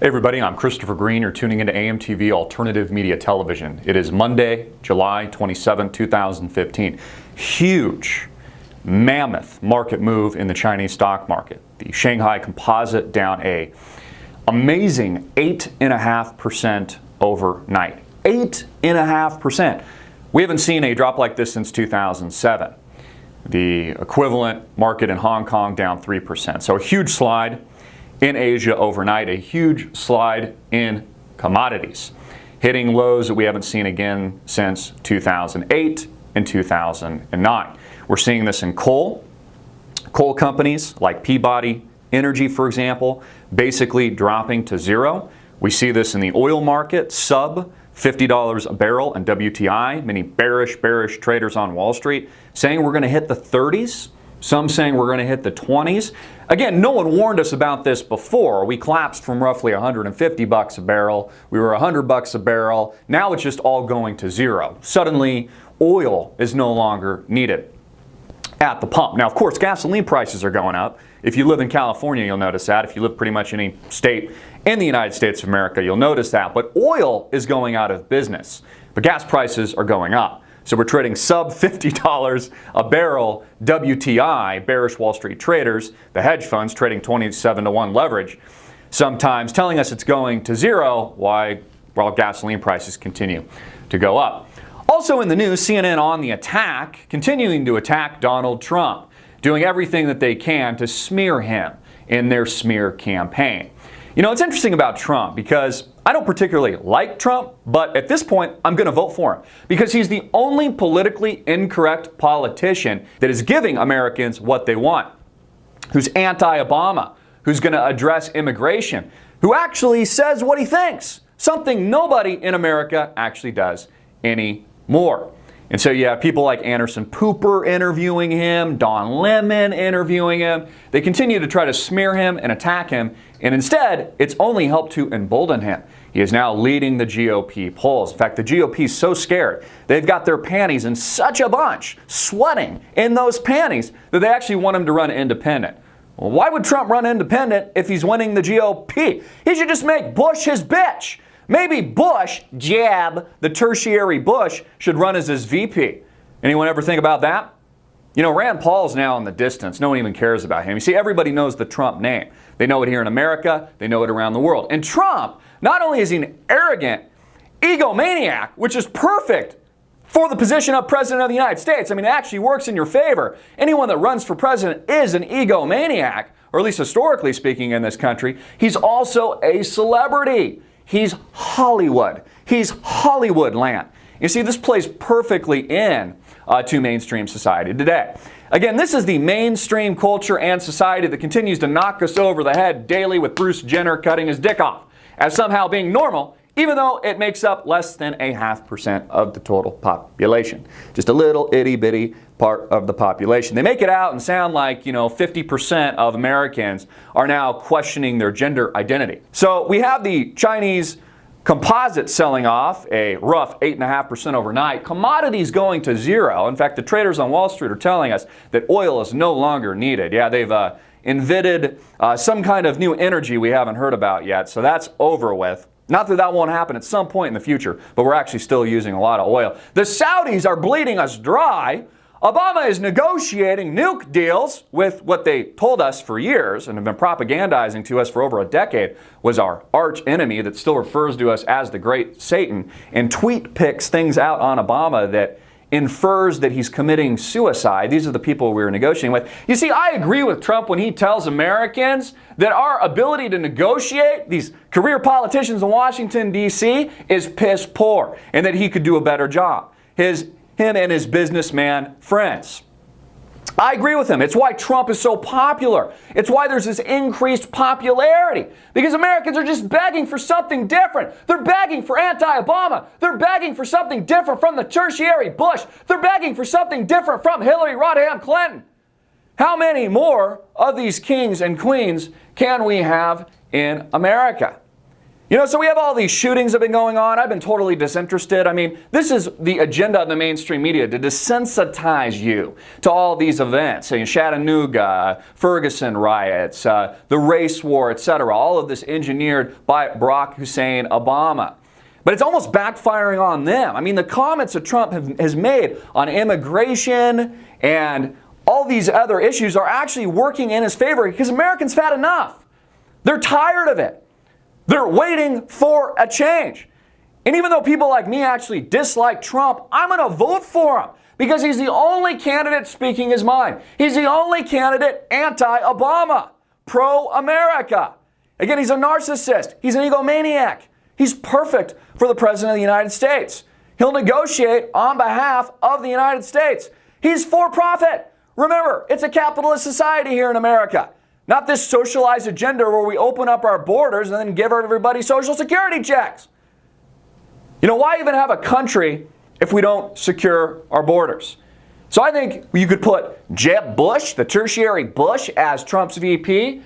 Hey everybody, I'm Christopher Green. You're tuning into AMTV Alternative Media Television. It is Monday, July 27, 2015. Huge, mammoth market move in the Chinese stock market. The Shanghai Composite down a amazing 8.5% overnight. 8.5%. We haven't seen a drop like this since 2007. The equivalent market in Hong Kong down 3%. So a huge slide in Asia overnight, a huge slide in commodities, hitting lows that we haven't seen again since 2008 and 2009. We're seeing this in coal companies like Peabody Energy, for example, basically dropping to zero. We see this in the oil market, sub $50 a barrel, and WTI, many bearish traders on Wall Street saying we're going to hit the 30s. Some saying we're going to hit the 20s. Again, no one warned us about this before. We collapsed from roughly 150 bucks a barrel. We were 100 bucks a barrel. Now it's just all going to zero. Suddenly, oil is no longer needed at the pump. Now, of course, gasoline prices are going up. If you live in California, you'll notice that. If you live pretty much any state in the United States of America, you'll notice that. But oil is going out of business. But gas prices are going up. So we're trading sub $50 a barrel WTI, bearish Wall Street traders, the hedge funds trading 27-to-1 leverage, sometimes telling us it's going to zero while gasoline prices continue to go up. Also in the news, CNN on the attack, continuing to attack Donald Trump, doing everything that they can to smear him in their smear campaign. You know, it's interesting about Trump because I don't particularly like Trump, but at this point, I'm going to vote for him because he's the only politically incorrect politician that is giving Americans what they want, who's anti-Obama, who's going to address immigration, who actually says what he thinks, something nobody in America actually does anymore. And so you have people like Anderson Cooper interviewing him, Don Lemon interviewing him. They continue to try to smear him and attack him, and instead, it's only helped to embolden him. He is now leading the GOP polls. In fact, the GOP is so scared. They've got their panties in such a bunch, sweating in those panties, that they actually want him to run independent. Well, why would Trump run independent if he's winning the GOP? He should just make Bush his bitch. Maybe Bush, Jeb, the tertiary Bush, should run as his VP. Anyone ever think about that? You know, Rand Paul's now in the distance. No one even cares about him. You see, everybody knows the Trump name. They know it here in America. They know it around the world. And Trump, not only is he an arrogant egomaniac, which is perfect for the position of President of the United States. I mean, it actually works in your favor. Anyone that runs for president is an egomaniac, or at least historically speaking in this country. He's also a celebrity. He's Hollywood. He's Hollywood land. You see, this plays perfectly in to mainstream society today. Again, this is the mainstream culture and society that continues to knock us over the head daily with Bruce Jenner cutting his dick off as somehow being normal, even though it makes up less than 0.5% of the total population. Just a little itty-bitty part of the population. They make it out and sound like, 50% of Americans are now questioning their gender identity. So we have the Chinese Composite selling off a rough 8.5% overnight. Commodities going to zero. In fact, the traders on Wall Street are telling us that oil is no longer needed. Yeah, they've invented some kind of new energy we haven't heard about yet, so that's over with. Not that that won't happen at some point in the future, but we're actually still using a lot of oil. The Saudis are bleeding us dry. Obama is negotiating nuke deals with what they told us for years and have been propagandizing to us for over a decade was our arch enemy that still refers to us as the great Satan, and tweet picks things out on Obama that infers that he's committing suicide. These are the people we were negotiating with. You see, I agree with Trump when he tells Americans that our ability to negotiate, these career politicians in Washington, D.C., is piss poor, and that he could do a better job. Him and his businessman friends. I agree with him. It's why Trump is so popular. It's why there's this increased popularity. Because Americans are just begging for something different. They're begging for anti-Obama. They're begging for something different from the tertiary Bush. They're begging for something different from Hillary Rodham Clinton. How many more of these kings and queens can we have in America? So we have all these shootings that have been going on. I've been totally disinterested. I mean, this is the agenda of the mainstream media, to desensitize you to all these events. Chattanooga, Ferguson riots, the race war, etc. All of this engineered by Barack Hussein Obama. But it's almost backfiring on them. I mean, the comments that Trump has made on immigration and all these other issues are actually working in his favor because Americans have had enough. They're tired of it. They're waiting for a change. And even though people like me actually dislike Trump, I'm going to vote for him because he's the only candidate speaking his mind. He's the only candidate anti-Obama, pro-America. Again, he's a narcissist. He's an egomaniac. He's perfect for the President of the United States. He'll negotiate on behalf of the United States. He's for profit. Remember, it's a capitalist society here in America. Not this socialized agenda where we open up our borders and then give everybody social security checks. Why even have a country if we don't secure our borders? So I think you could put Jeb Bush, the tertiary Bush, as Trump's VP.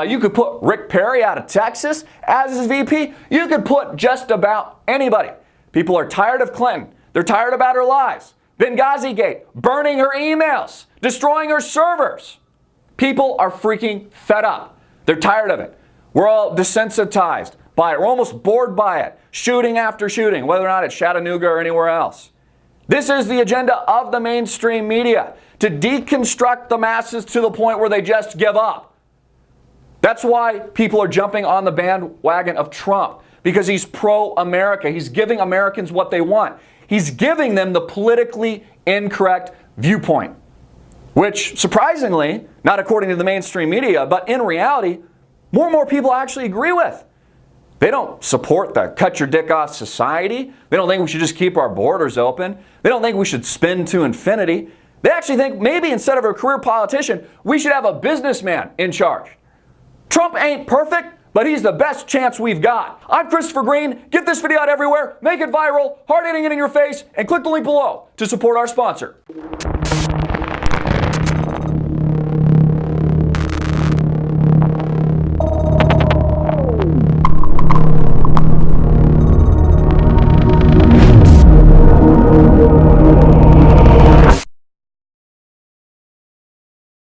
You could put Rick Perry out of Texas as his VP. You could put just about anybody. People are tired of Clinton. They're tired about her lies. Benghazi Gate, burning her emails, destroying her servers. People are freaking fed up. They're tired of it. We're all desensitized by it. We're almost bored by it. Shooting after shooting, whether or not it's Chattanooga or anywhere else. This is the agenda of the mainstream media, to deconstruct the masses to the point where they just give up. That's why people are jumping on the bandwagon of Trump, because he's pro-America. He's giving Americans what they want. He's giving them the politically incorrect viewpoint, which surprisingly, not according to the mainstream media, but in reality, more and more people actually agree with. They don't support the cut your dick off society. They don't think we should just keep our borders open. They don't think we should spin to infinity. They actually think maybe instead of a career politician, we should have a businessman in charge. Trump ain't perfect, but he's the best chance we've got. I'm Christopher Green. Get this video out everywhere, make it viral, hard hitting it in your face, and click the link below to support our sponsor.